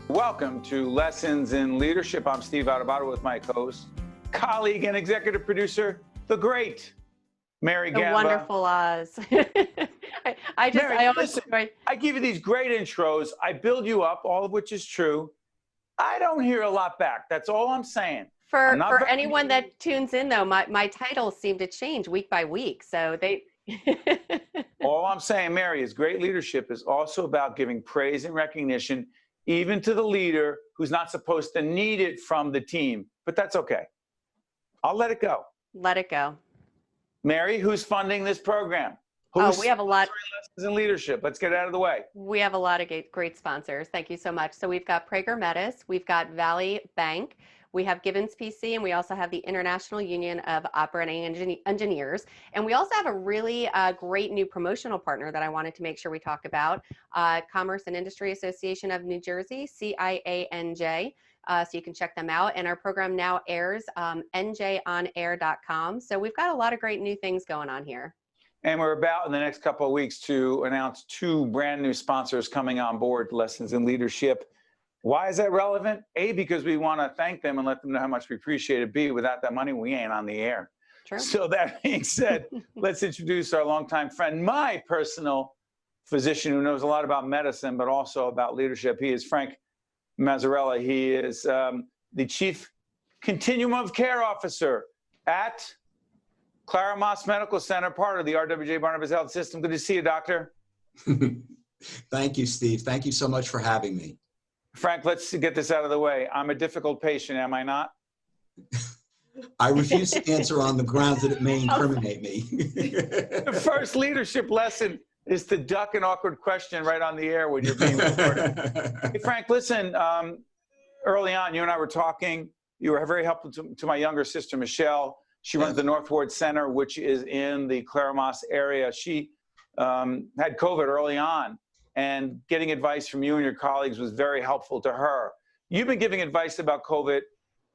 Welcome to Lessons in Leadership. I'm Steve Adubato with my co-host, colleague, and executive producer, the great Mary The Gamba. wonderful Oz. Mary, listen, I give you these great intros. I build you up, all of which is true. I don't hear a lot back. That's all I'm saying. For anyone that tunes in, though, my titles seem to change week by week. So they. All I'm saying, Mary, is great leadership is also about giving praise and recognition, even to the leader who's not supposed to need it from the team. But that's okay. I'll let it go. Let it go. Mary, who's funding this program? We have a lot. Lessons in Leadership. Let's get it out of the way. We have a lot of great sponsors. Thank you so much. So we've got Prager Metis, we've got Valley Bank, we have Gibbons PC, and we also have the International Union of Operating Engineers. And we also have a really great new promotional partner that I wanted to make sure we talk about, Commerce and Industry Association of New Jersey, CIANJ. So you can check them out. And our program now airs njonair.com. So we've got a lot of great new things going on here. And we're about in the next couple of weeks to announce 2 brand new sponsors coming on board, Lessons in Leadership. Why is that relevant? A, because we want to thank them and let them know how much we appreciate it. B, without that money, we ain't on the air. True. So that being said, let's introduce our longtime friend, my personal physician who knows a lot about medicine, but also about leadership. He is Frank Mazzarella. He is the Chief Continuum of Care Officer at Claramas Medical Center, part of the RWJBarnabas Health System. Good to see you, doctor. Thank you, Steve. Thank you so much for having me. Frank, let's get this out of the way. I'm a difficult patient, am I not? I refuse to answer on the grounds that it may incriminate me. The first leadership lesson is to duck an awkward question right on the air when you're being recorded. Hey, Frank, listen, early on, you and I were talking. You were very helpful to my younger sister, Michelle. She runs the North Ward Center, which is in the Claramas area. She had COVID early on, and getting advice from you and your colleagues was very helpful to her. You've been giving advice about COVID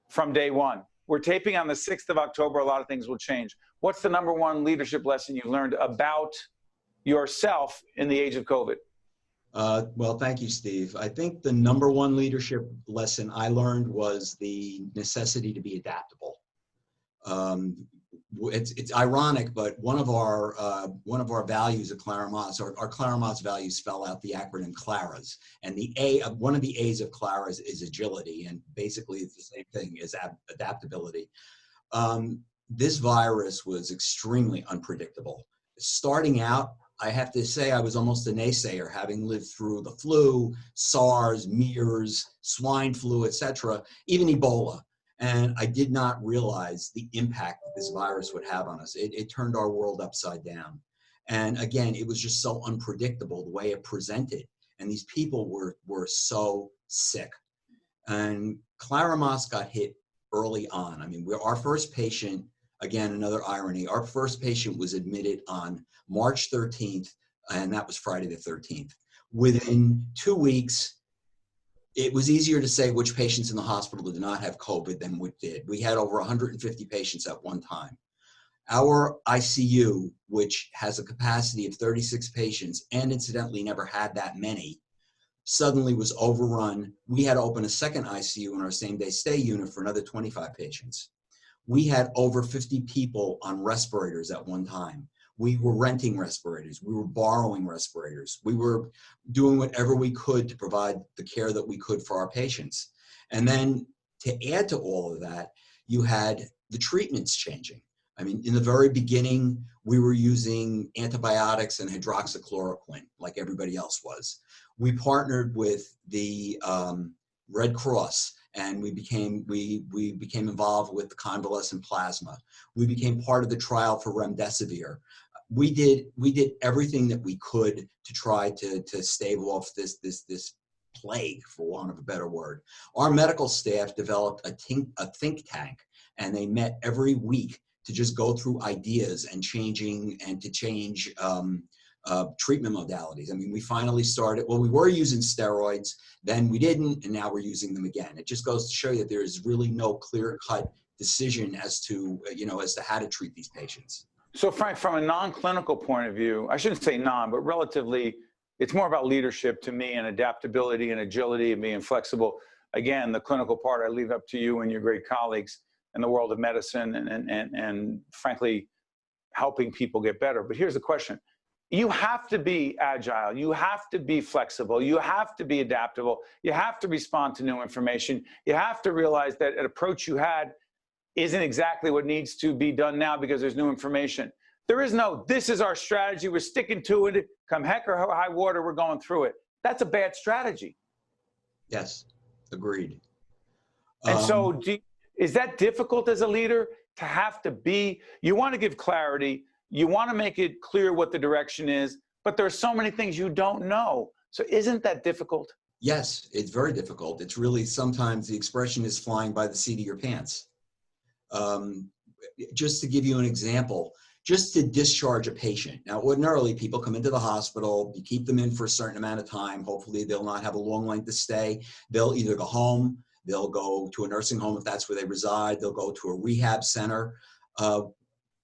from day one. We're taping on the 6th of October. A lot of things will change. What's the number one leadership lesson you've learned about yourself in the age of COVID? Well, thank you, Steve. I think the number one leadership lesson I learned was the necessity to be adaptable. It's ironic, but one of our values at Claramas, our Claramas values spell out the acronym CLARAS, and one of the A's of CLARAS is agility, and basically it's the same thing as adaptability. This virus was extremely unpredictable. Starting out, I have to say I was almost a naysayer, having lived through the flu, SARS, MERS, swine flu, etc., even Ebola. And I did not realize the impact that this virus would have on us. It turned our world upside down. And again, it was just so unpredictable the way it presented. And these people were so sick. And Claramas got hit early on. I mean, our first patient, again, another irony, our first patient was admitted on March 13th, and that was Friday the 13th. Within 2 weeks, it was easier to say which patients in the hospital did not have COVID than which did. We had over 150 patients at one time. Our ICU, which has a capacity of 36 patients and incidentally never had that many, suddenly was overrun. We had to open a second ICU in our same-day stay unit for another 25 patients. We had over 50 people on respirators at one time. We were renting respirators. We were borrowing respirators. We were doing whatever we could to provide the care that we could for our patients. And then to add to all of that, you had the treatments changing. I mean, in the very beginning, we were using antibiotics and hydroxychloroquine like everybody else was. We partnered with the Red Cross, and we became involved with the convalescent plasma. We became part of the trial for remdesivir. We did everything that we could to try to stave off this plague, for want of a better word. Our medical staff developed a think tank, and they met every week to just go through ideas and change treatment modalities. I mean, we finally started, well, we were using steroids, then we didn't, and now we're using them again. It just goes to show you that there is really no clear-cut decision as to how to treat these patients. So Frank, from a non-clinical point of view, I shouldn't say non, but relatively, it's more about leadership to me, and adaptability and agility and being flexible. Again, the clinical part I leave up to you and your great colleagues in the world of medicine and frankly, helping people get better. But here's the question. You have to be agile. You have to be flexible. You have to be adaptable. You have to respond to new information. You have to realize that an approach you had isn't exactly what needs to be done now because there's new information. There is no, this is our strategy. We're sticking to it. Come heck or high water, we're going through it. That's a bad strategy. Yes, agreed. And so is that difficult as a leader to have to be, you want to give clarity, you want to make it clear what the direction is, but there are so many things you don't know. So isn't that difficult? Yes, it's very difficult. It's really, sometimes the expression is flying by the seat of your pants. Just to give you an example, just to discharge a patient. Now, ordinarily, people come into the hospital, you keep them in for a certain amount of time. Hopefully, they'll not have a long length of stay. They'll either go home, they'll go to a nursing home if that's where they reside, they'll go to a rehab center.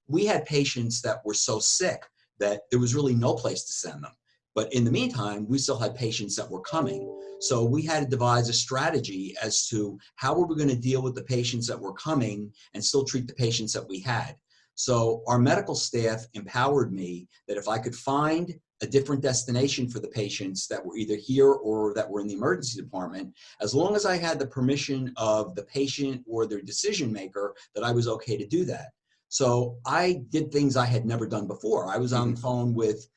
We had patients that were so sick that there was really no place to send them. But in the meantime, we still had patients that were coming. So we had to devise a strategy as to how were we going to deal with the patients that were coming and still treat the patients that we had. So our medical staff empowered me that if I could find a different destination for the patients that were either here or that were in the emergency department, as long as I had the permission of the patient or their decision maker, that I was okay to do that. So I did things I had never done before. I was on the phone with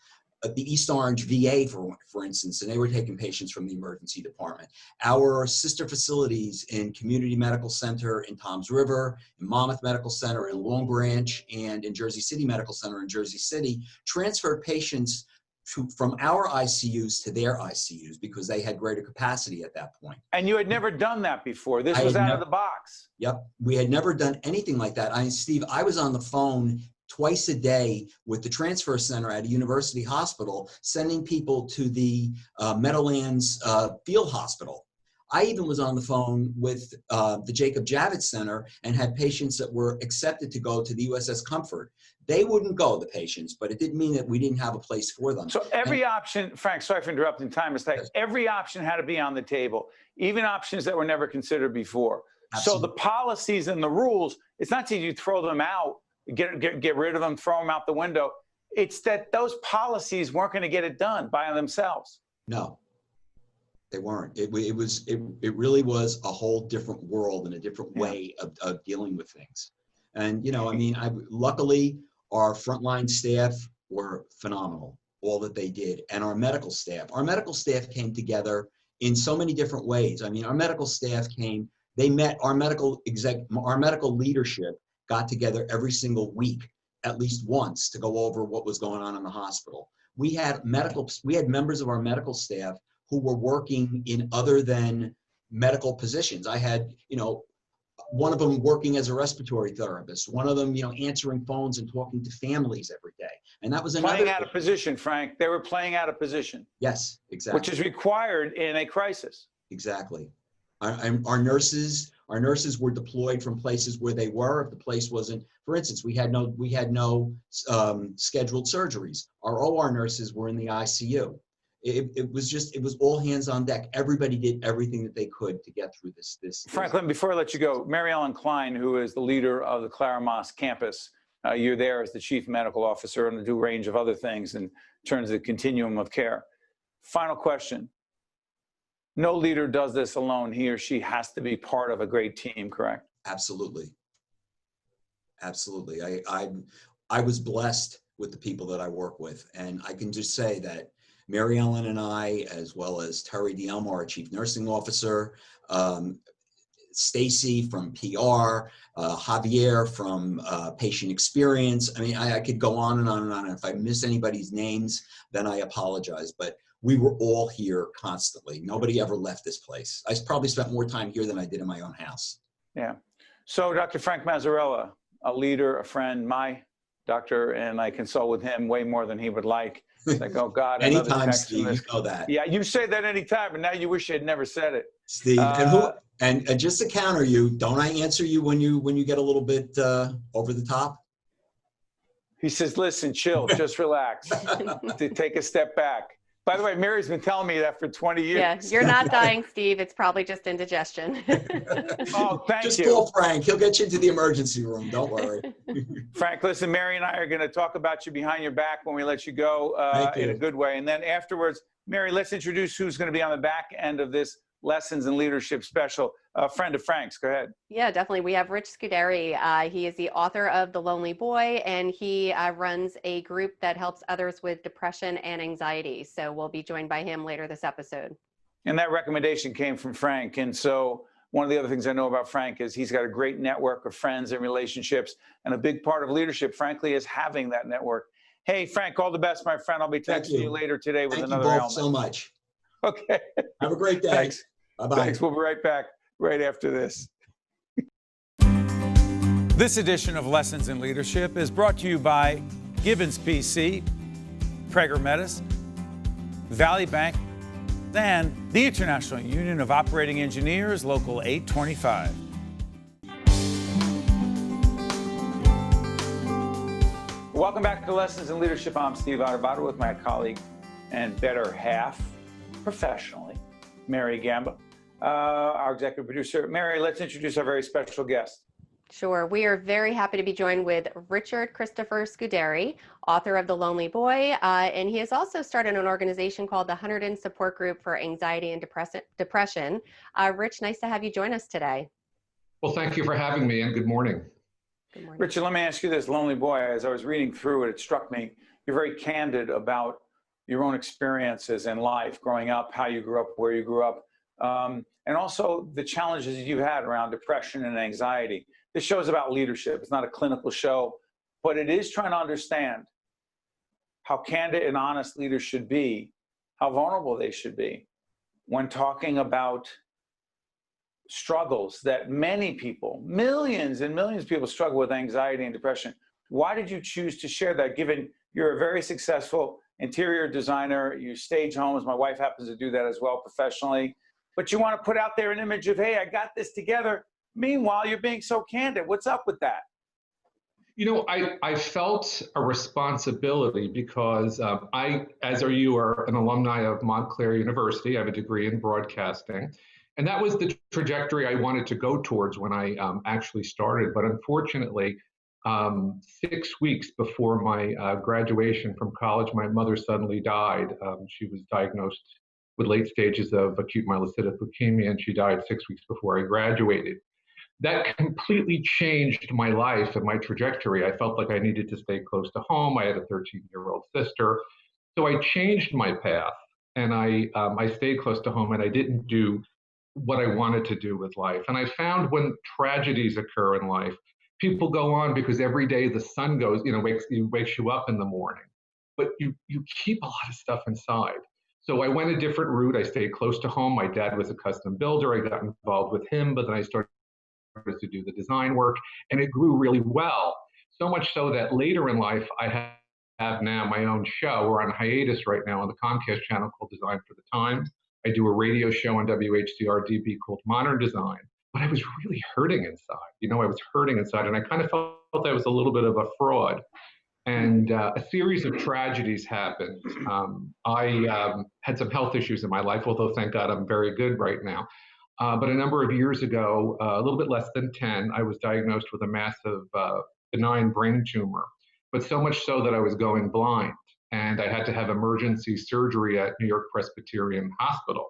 the East Orange VA, for instance, and they were taking patients from the emergency department. Our sister facilities in Community Medical Center in Toms River, in Monmouth Medical Center in Long Branch, and in Jersey City Medical Center in Jersey City transferred patients from our ICUs to their ICUs because they had greater capacity at that point. And you had never done that before. This was out of the box. Yep. We had never done anything like that. Steve, I was on the phone twice a day with the transfer center at a university hospital, sending people to the Meadowlands Field Hospital. I even was on the phone with the Jacob Javits Center and had patients that were accepted to go to the USS Comfort. They wouldn't go, the patients, but it didn't mean that we didn't have a place for them. So every option, Frank, sorry for interrupting time, mistake. Every option had to be on the table, even options that were never considered before. Absolutely. So the policies and the rules, it's not that you throw them out, get rid of them, throw them out the window. It's that those policies weren't going to get it done by themselves. No, they weren't. It really was a whole different world and a different way of dealing with things. And, you know, I mean, luckily our frontline staff were phenomenal, all that they did. And our medical staff came together in so many different ways. I mean, our medical staff they met, our medical leadership got together every single week, at least once, to go over what was going on in the hospital. We had members of our medical staff who were working in other than medical positions. I had, you know, one of them working as a respiratory therapist, one of them, you know, answering phones and talking to families every day. And that was another playing out of position, Frank. They were playing out of position. Yes, exactly. Which is required in a crisis. Exactly. Our nurses were deployed from places where they were. If the place wasn't, for instance, we had no scheduled surgeries. Our OR nurses were in the ICU. It was all hands on deck. Everybody did everything that they could to get through this. Franklin, before I let you go, Mary Ellen Klein, who is the leader of the Claramas campus, you're there as the chief medical officer and do a range of other things in terms of the continuum of care. Final question. No leader does this alone. He or she has to be part of a great team, correct? Absolutely. Absolutely. I was blessed with the people that I work with. And I can just say that Mary Ellen and I, as well as Terry DeElmo, our chief nursing officer, Stacy from PR, Javier from patient experience. I mean, I could go on and on and on. If I miss anybody's names, then I apologize. But we were all here constantly. Nobody ever left this place. I probably spent more time here than I did in my own house. Yeah. So Dr. Frank Mazzarella, a leader, a friend, my doctor, and I consult with him way more than he would like. It's like, oh God. Anytime, Steve, you know that. Yeah, you say that anytime, and now you wish you had never said it. Steve, and just to counter you, don't I answer you when you get a little bit over the top? He says, listen, chill, just relax, to take a step back. By the way, Mary's been telling me that for 20 years. Yeah, you're not dying, Steve. It's probably just indigestion. Oh, thank Just you. call Frank. He'll get you into the emergency room. Don't worry. Frank, listen, Mary and I are going to talk about you behind your back when we let you go Thank in a you. good way. And then afterwards, Mary, let's introduce who's going to be on the back end of this Lessons in Leadership special. A friend of Frank's. Go ahead. Yeah, definitely. We have Rich Scuderi. He is the author of The Lonely Boy, and he runs a group that helps others with depression and anxiety. So we'll be joined by him later this episode. And that recommendation came from Frank. And so one of the other things I know about Frank is he's got a great network of friends and relationships. And a big part of leadership, frankly, is having that network. Hey, Frank, all the best, my friend. I'll be texting you later today with Thank another you both element. so much. Okay. Have a great day. Thanks. Bye-bye. Thanks. We'll be right back right after this. This edition of Lessons in Leadership is brought to you by Gibbons PC, Prager Metis, Valley Bank, and the International Union of Operating Engineers, Local 825. Welcome back to Lessons in Leadership. I'm Steve Adubato with my colleague and better half, professionally, Mary Gamba, our executive producer. Mary, let's introduce our very special guest. Sure. We are very happy to be joined with Richard Christopher Scuderi, author of The Lonely Boy, and he has also started an organization called the Hunterdon Support Group for Anxiety and Depression. Rich, nice to have you join us today. Well, thank you for having me, and good morning. Good morning. Richard, let me ask you this. Lonely Boy, as I was reading through it, it struck me, you're very candid about your own experiences in life, growing up, how you grew up, where you grew up, and also the challenges you've had around depression and anxiety. This show is about leadership. It's not a clinical show, but it is trying to understand how candid and honest leaders should be, how vulnerable they should be when talking about struggles that many people, millions and millions of people struggle with anxiety and depression. Why did you choose to share that, given you're a very successful interior designer, you stage homes, my wife happens to do that as well professionally, but you want to put out there an image of, hey, I got this together. Meanwhile, you're being so candid. What's up with that? You know, I felt a responsibility because I, as are you, are an alumni of Montclair University. I have a degree in broadcasting. And that was the trajectory I wanted to go towards when I actually started. But unfortunately, 6 weeks before my graduation from college, my mother suddenly died. She was diagnosed with late stages of acute myelocytic leukemia, and she died 6 weeks before I graduated. That completely changed my life and my trajectory. I felt like I needed to stay close to home. I had a 13-year-old sister. So I changed my path, and I stayed close to home, and I didn't do what I wanted to do with life. And I found when tragedies occur in life, people go on because every day the sun goes, wakes you up in the morning. But you keep a lot of stuff inside. So I went a different route. I stayed close to home. My dad was a custom builder. I got involved with him, but then I started to do the design work, and it grew really well. So much so that later in life, I have now my own show. We're on hiatus right now on the Comcast channel called Design for the Times. I do a radio show on WHCR-DB called Modern Design, but I was really hurting inside. I was hurting inside, and I kind of felt I was a little bit of a fraud. And a series of tragedies happened. I had some health issues in my life, although thank God I'm very good right now. But a number of years ago, a little bit less than 10, I was diagnosed with a massive benign brain tumor, but so much so that I was going blind. And I had to have emergency surgery at New York Presbyterian Hospital.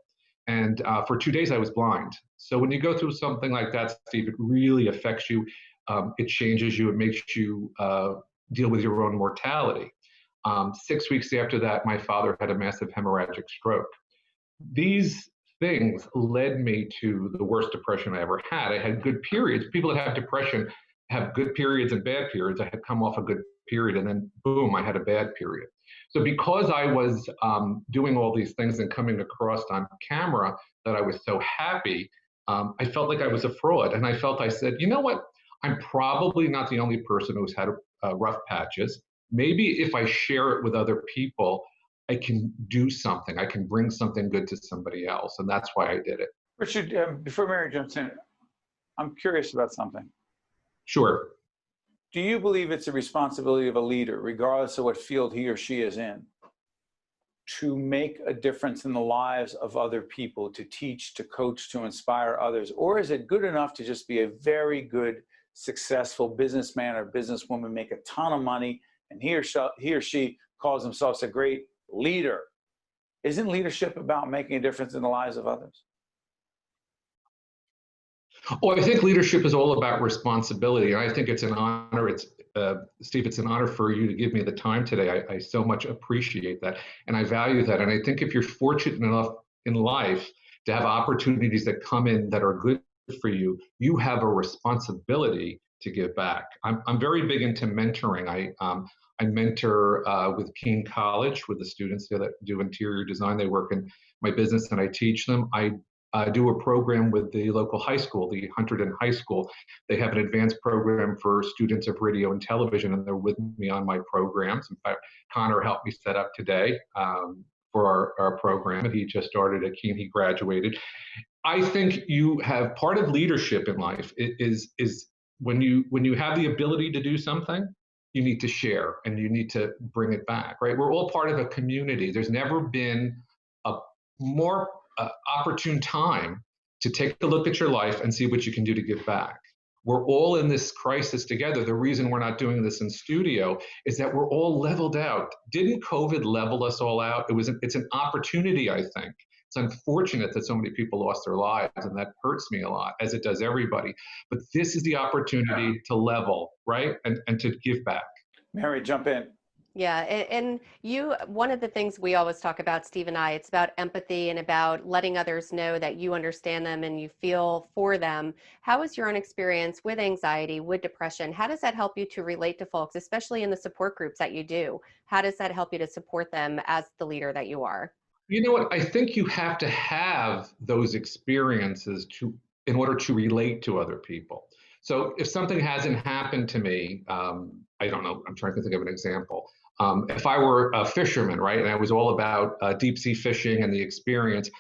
And for 2 days, I was blind. So when you go through something like that, Steve, it really affects you. It changes you. It makes you deal with your own mortality. 6 weeks after that, my father had a massive hemorrhagic stroke. These things led me to the worst depression I ever had. I had good periods. People that have depression have good periods and bad periods. I had come off a good period, and then boom, I had a bad period. So because I was doing all these things and coming across on camera that I was so happy, I felt like I was a fraud. And I said, you know what? I'm probably not the only person who's had rough patches. Maybe if I share it with other people, I can do something. I can bring something good to somebody else. And that's why I did it. Richard, before Mary jumps in, I'm curious about something. Sure. Do you believe it's a responsibility of a leader, regardless of what field he or she is in, to make a difference in the lives of other people, to teach, to coach, to inspire others? Or is it good enough to just be a very good, successful businessman or businesswoman, make a ton of money, and he or she calls themselves a great leader? Isn't leadership about making a difference in the lives of others? Well, I think leadership is all about responsibility. And I think it's an honor. Steve, it's an honor for you to give me the time today. I so much appreciate that. And I value that. And I think if you're fortunate enough in life to have opportunities that come in that are good for you, you have a responsibility to give back. I'm very big into mentoring. I mentor with Keene College with the students there that do interior design. They work in my business and I teach them. I do a program with the local high school, the Hunterdon High School. They have an advanced program for students of radio and television, and they're with me on my programs. In fact, Connor helped me set up today for our program. He just started at Keene, he graduated. I think you have part of leadership in life is when you have the ability to do something, you need to share and you need to bring it back, right? We're all part of a community. There's never been a more opportune time to take a look at your life and see what you can do to give back. We're all in this crisis together. The reason we're not doing this in studio is that we're all leveled out. Didn't COVID level us all out? It's an opportunity, I think. It's unfortunate that so many people lost their lives, and that hurts me a lot, as it does everybody. But this is the opportunity to level, right? And to give back. Mary, jump in. Yeah, and one of the things we always talk about, Steve and I, it's about empathy and about letting others know that you understand them and you feel for them. How is your own experience with anxiety, with depression? How does that help you to relate to folks, especially in the support groups that you do? How does that help you to support them as the leader that you are? You know what? I think you have to have those experiences in order to relate to other people. So if something hasn't happened to me, I don't know, I'm trying to think of an example. If I were a fisherman, right, and I was all about deep sea fishing and the experience,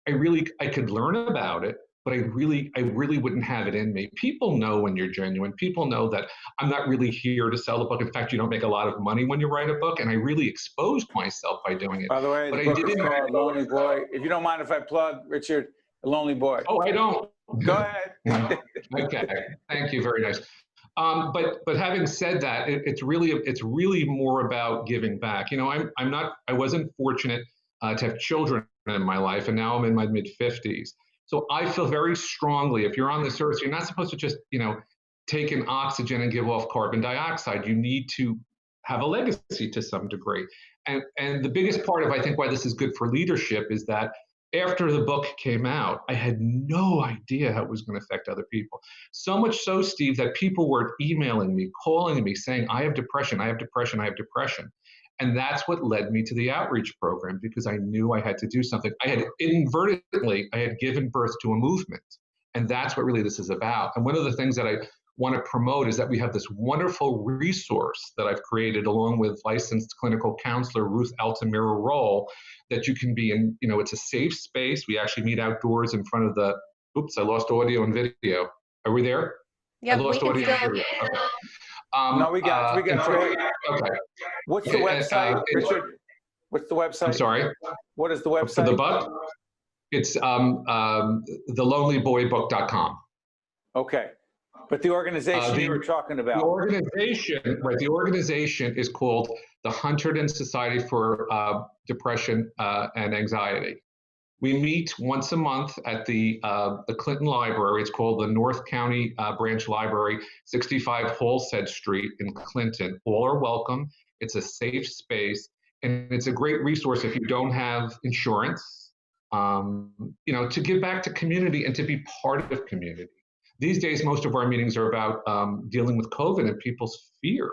I could learn about it, but I really wouldn't have it in me. People know when you're genuine. People know that I'm not really here to sell the book. In fact, you don't make a lot of money when you write a book, and I really exposed myself by doing it. By the way, the book is called Lonely Boy. If you don't mind if I plug, Richard, A Lonely Boy. Oh, I don't. Go ahead. Okay, thank you, very nice. But having said that, it's really more about giving back. You know, I wasn't fortunate to have children in my life, and now I'm in my mid-50s. So I feel very strongly, if you're on this earth, you're not supposed to just, take in oxygen and give off carbon dioxide. You need to have a legacy to some degree. And the biggest part of, I think, why this is good for leadership is that after the book came out, I had no idea how it was going to affect other people. So much so, Steve, that people were emailing me, calling me, saying, I have depression, I have depression, I have depression. And that's what led me to the outreach program, because I knew I had to do something. I had given birth to a movement. And that's what really this is about. And one of the things that I want to promote is that we have this wonderful resource that I've created along with licensed clinical counselor Ruth Altamira Roll, that you can be in. It's a safe space. We actually meet outdoors in front of the, oops, I lost audio and video. Are we there? Yeah, I lost audio and video. Okay. No, we got it. Okay. What's the website, Richard? What's the website? I'm sorry? What is the website? For the book? It's thelonelyboybook.com. Okay. But the organization you were talking about. The organization is called the Hunterdon Society for Depression and Anxiety. We meet once a month at the Clinton Library. It's called the North County Branch Library, 65 Halstead Street in Clinton. All are welcome. It's a safe space, and it's a great resource if you don't have insurance, to give back to community and to be part of community. These days, most of our meetings are about dealing with COVID and people's fear,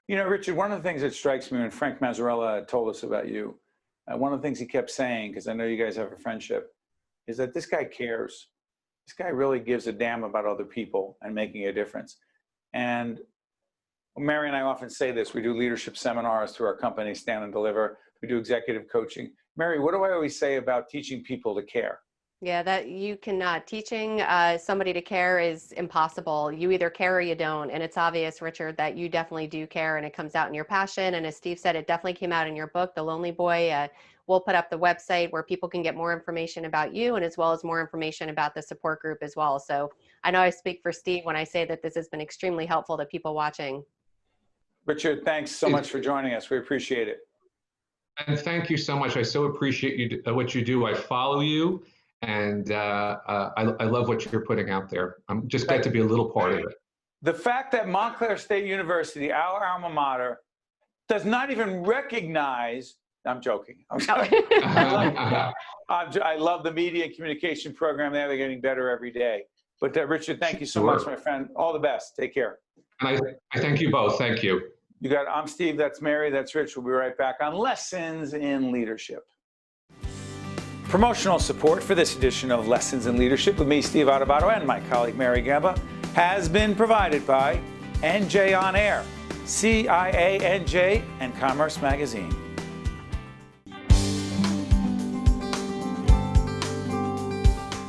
Richard, one of the things that strikes me when Frank Mazzarella told us about you, one of the things he kept saying, because I know you guys have a friendship, is that this guy cares. This guy really gives a damn about other people and making a difference. And Mary and I often say this. We do leadership seminars through our company, Stand and Deliver. We do executive coaching. Mary, what do I always say about teaching people to care? Yeah, that you cannot. Teaching somebody to care is impossible. You either care or you don't. And it's obvious, Richard, that you definitely do care and it comes out in your passion. And as Steve said, it definitely came out in your book, The Lonely Boy. We'll put up the website where people can get more information about you and as well as more information about the support group as well. So I know I speak for Steve when I say that this has been extremely helpful to people watching. Richard, thanks so much for joining us. We appreciate it. And thank you so much. I so appreciate you what you do. I follow you, and I love what you're putting out there. I'm just glad to be a little part of it. The fact that Montclair State University, our alma mater, does not even recognize, I'm joking. I love the media and communication program there. They're getting better every day. But Richard, thank you so much, my friend. All the best. Take care. And I thank you both. Thank you. You got, I'm Steve, that's Mary, that's Rich. We'll be right back on Lessons in Leadership. Promotional support for this edition of Lessons in Leadership with me, Steve Adubato, and my colleague Mary Gamba has been provided by NJ On Air, CIANJ, and Commerce Magazine.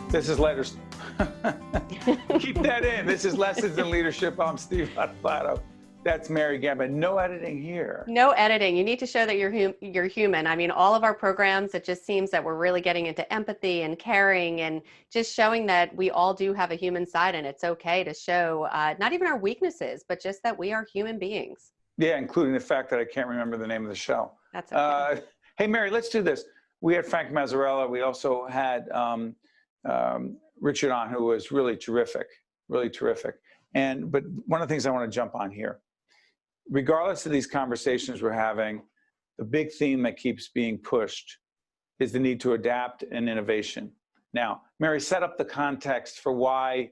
This is letters. Keep that in. This is Lessons in Leadership. I'm Steve Adubato. That's Mary Gamba. No editing here. No editing. You need to show that you're human. I mean, all of our programs, it just seems that we're really getting into empathy and caring and just showing that we all do have a human side, and it's okay to show not even our weaknesses, but just that we are human beings. Yeah, including the fact that I can't remember the name of the show. That's okay. Hey, Mary, let's do this. We had Frank Mazzarella. We also had Richard on, who was really terrific, really terrific. But one of the things I want to jump on here, regardless of these conversations we're having, the big theme that keeps being pushed is the need to adapt and innovation. Now, Mary, set up the context for why,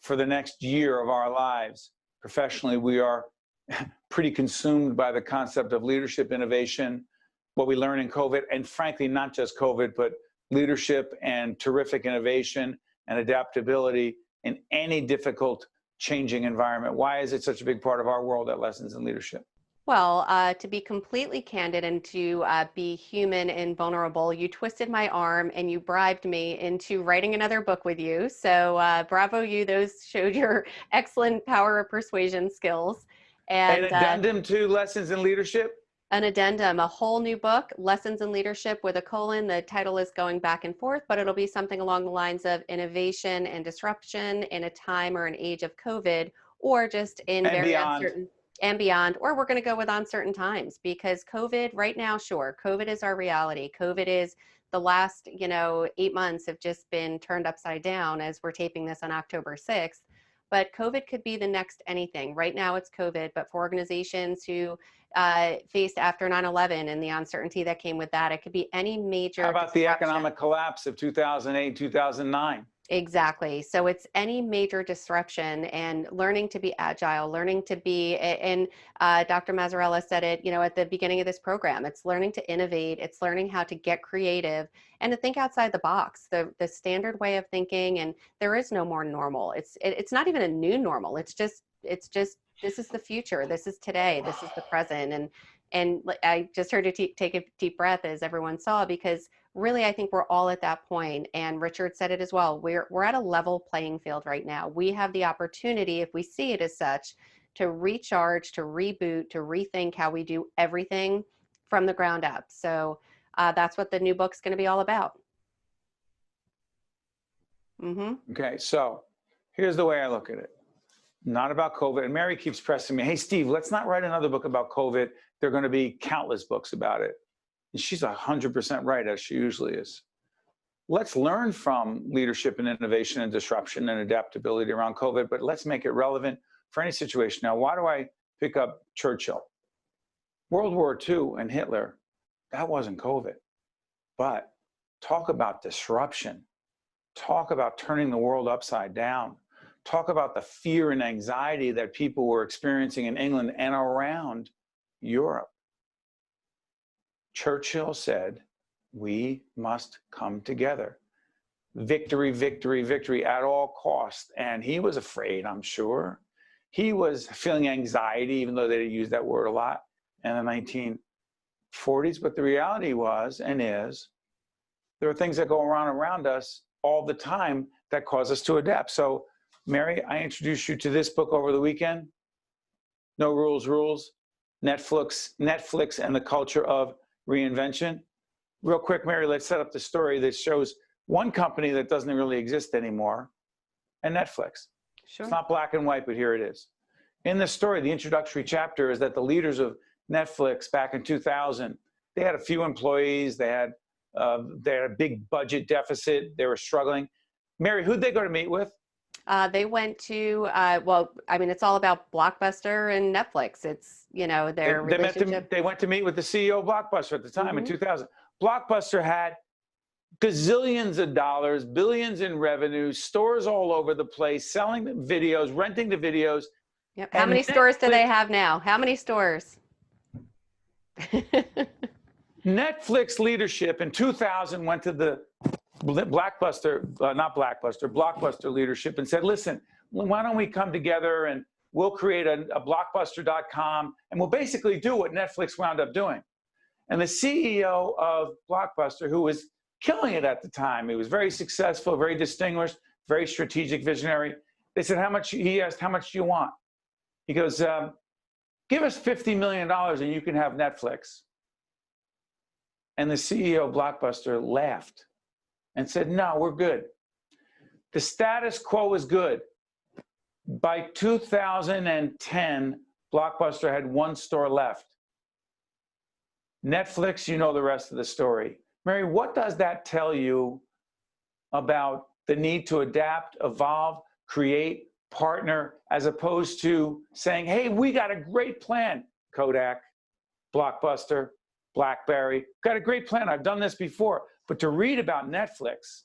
for the next year of our lives, professionally, we are pretty consumed by the concept of leadership, innovation, what we learn in COVID, and frankly, not just COVID, but leadership and terrific innovation and adaptability in any difficult changing environment. Why is it such a big part of our world at Lessons in Leadership? Well, to be completely candid and to be human and vulnerable, you twisted my arm and you bribed me into writing another book with you. So bravo you, those showed your excellent power of persuasion skills. And an addendum to Lessons in Leadership? An addendum, a whole new book, Lessons in Leadership with a colon. The title is going back and forth, but it'll be something along the lines of innovation and disruption in a time or an age of COVID, or just in very uncertain and beyond, or we're going to go with uncertain times, because COVID right now, sure, COVID is our reality. COVID is the last, 8 months have just been turned upside down as we're taping this on October 6th. But COVID could be the next anything. Right now it's COVID, but for organizations who faced after 9/11 and the uncertainty that came with that, it could be any major. How about the economic collapse of 2008, 2009? Exactly. So it's any major disruption, and learning to be agile, learning to be, and Dr. Mazzarella said it, at the beginning of this program, it's learning to innovate, it's learning how to get creative and to think outside the box, the standard way of thinking. And there is no more normal. It's not even a new normal. It's just, this is the future. This is today. This is the present. And I just heard you take a deep breath, as everyone saw, because really, I think we're all at that point. And Richard said it as well. We're at a level playing field right now. We have the opportunity, if we see it as such, to recharge, to reboot, to rethink how we do everything from the ground up. So that's what the new book's going to be all about. Okay, so here's the way I look at it. Not about COVID. And Mary keeps pressing me, hey, Steve, let's not write another book about COVID. There are going to be countless books about it. And she's 100% right, as she usually is. Let's learn from leadership and innovation and disruption and adaptability around COVID, but let's make it relevant for any situation. Now, why do I pick up Churchill? World War II and Hitler, that wasn't COVID. But talk about disruption. Talk about turning the world upside down. Talk about the fear and anxiety that people were experiencing in England and around Europe. Churchill said, we must come together. Victory, victory, victory at all costs. And he was afraid, I'm sure. He was feeling anxiety, even though they didn't use that word a lot in the 1940s. But the reality was and is, there are things that go around us all the time that cause us to adapt. So, Mary, I introduced you to this book over the weekend, No Rules, Rules, Netflix and the Culture of Reinvention. Real quick, Mary, let's set up the story that shows one company that doesn't really exist anymore, and Netflix. Sure. It's not black and white, but here it is. In the story, the introductory chapter is that the leaders of Netflix back in 2000, they had a few employees, they had a big budget deficit, they were struggling. Mary, who'd they go to meet with? They went to, well, I mean, it's all about Blockbuster and Netflix. It's, you know, their relationship. They went to meet with the CEO of Blockbuster at the time in 2000. Blockbuster had gazillions of dollars, billions in revenue, stores all over the place, selling videos, renting the videos. Yep. How many stores do they have now? How many stores? Netflix leadership in 2000 went to the Blockbuster leadership and said, listen, why don't we come together and we'll create a blockbuster.com and we'll basically do what Netflix wound up doing. And the CEO of Blockbuster, who was killing it at the time, he was very successful, very distinguished, very strategic visionary. They said, he asked, how much do you want? He goes, give us $50 million and you can have Netflix. And the CEO of Blockbuster laughed and said, no, we're good. The status quo is good. By 2010, Blockbuster had one store left. Netflix, you know the rest of the story. Mary, what does that tell you about the need to adapt, evolve, create, partner, as opposed to saying, hey, we got a great plan, Kodak, Blockbuster, BlackBerry, got a great plan. I've done this before. But to read about Netflix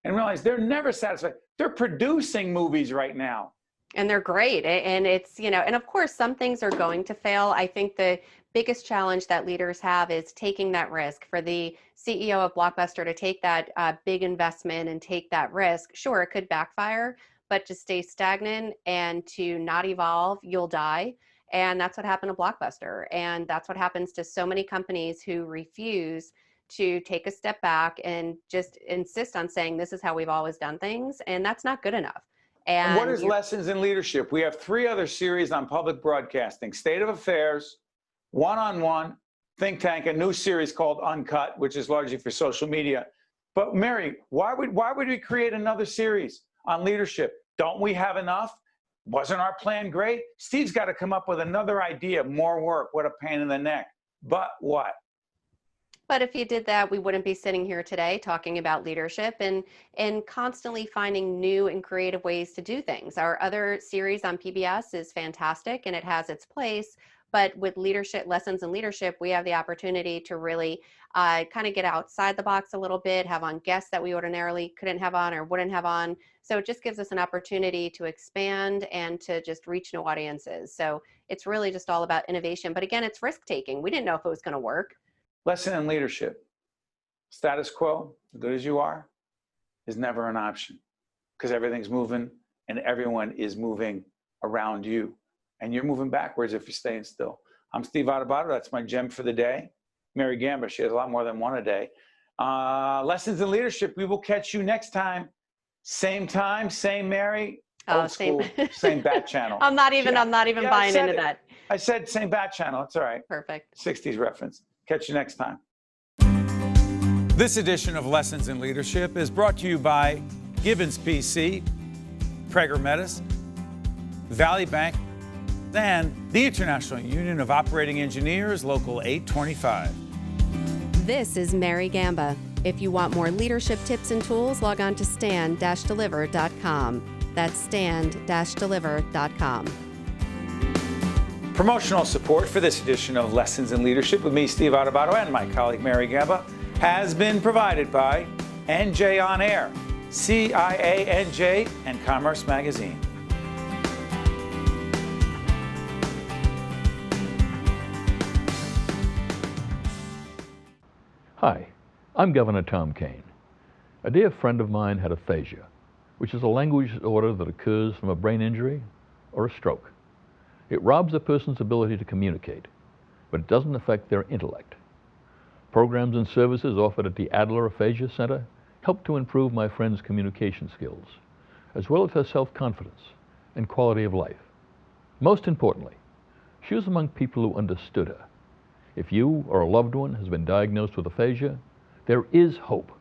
and realize they're never satisfied. They're producing movies right now. And they're great. And it's, you know, and of course, some things are going to fail. I think the biggest challenge that leaders have is taking that risk. For the CEO of Blockbuster to take that big investment and take that risk, sure, it could backfire, but to stay stagnant and to not evolve, you'll die. And that's what happened to Blockbuster. And that's what happens to so many companies who refuse to take a step back and just insist on saying, this is how we've always done things. And that's not good enough. And what is Lessons in Leadership? We have 3 other series on public broadcasting: State of Affairs, One-on-One, Think Tank, a new series called Uncut, which is largely for social media. But Mary, why would we create another series on leadership? Don't we have enough? Wasn't our plan great? Steve's got to come up with another idea, more work. What a pain in the neck. But what? But if you did that, we wouldn't be sitting here today talking about leadership and constantly finding new and creative ways to do things. Our other series on PBS is fantastic and it has its place. But with leadership, Lessons in Leadership, we have the opportunity to really kind of get outside the box a little bit, have on guests that we ordinarily couldn't have on or wouldn't have on. So it just gives us an opportunity to expand and to just reach new audiences. So it's really just all about innovation. But again, it's risk taking. We didn't know if it was going to work. Lesson in leadership: status quo, as good as you are, is never an option, because everything's moving and everyone is moving around you. And you're moving backwards if you're staying still. I'm Steve Adubato. That's my gem for the day. Mary Gamba, she has a lot more than one a day. Lessons in Leadership. We will catch you next time. Same time, same Mary. Old school, same bat channel. I'm not even buying into that. I said same bat channel. It's all right. Perfect. 60s reference. Catch you next time. This edition of Lessons in Leadership is brought to you by Gibbons PC, Prager Metis, Valley Bank, and the International Union of Operating Engineers, Local 825. This is Mary Gamba. If you want more leadership tips and tools, log on to stand-deliver.com. That's stand-deliver.com. Promotional support for this edition of Lessons in Leadership with me, Steve Adubato, and my colleague Mary Gamba has been provided by NJ On Air, CIANJ, and Commerce Magazine. Hi, I'm Governor Tom Kean. A dear friend of mine had aphasia, which is a language disorder that occurs from a brain injury or a stroke. It robs a person's ability to communicate, but it doesn't affect their intellect. Programs and services offered at the Adler Aphasia Center helped to improve my friend's communication skills, as well as her self-confidence and quality of life. Most importantly, she was among people who understood her. If you or a loved one has been diagnosed with aphasia, there is hope.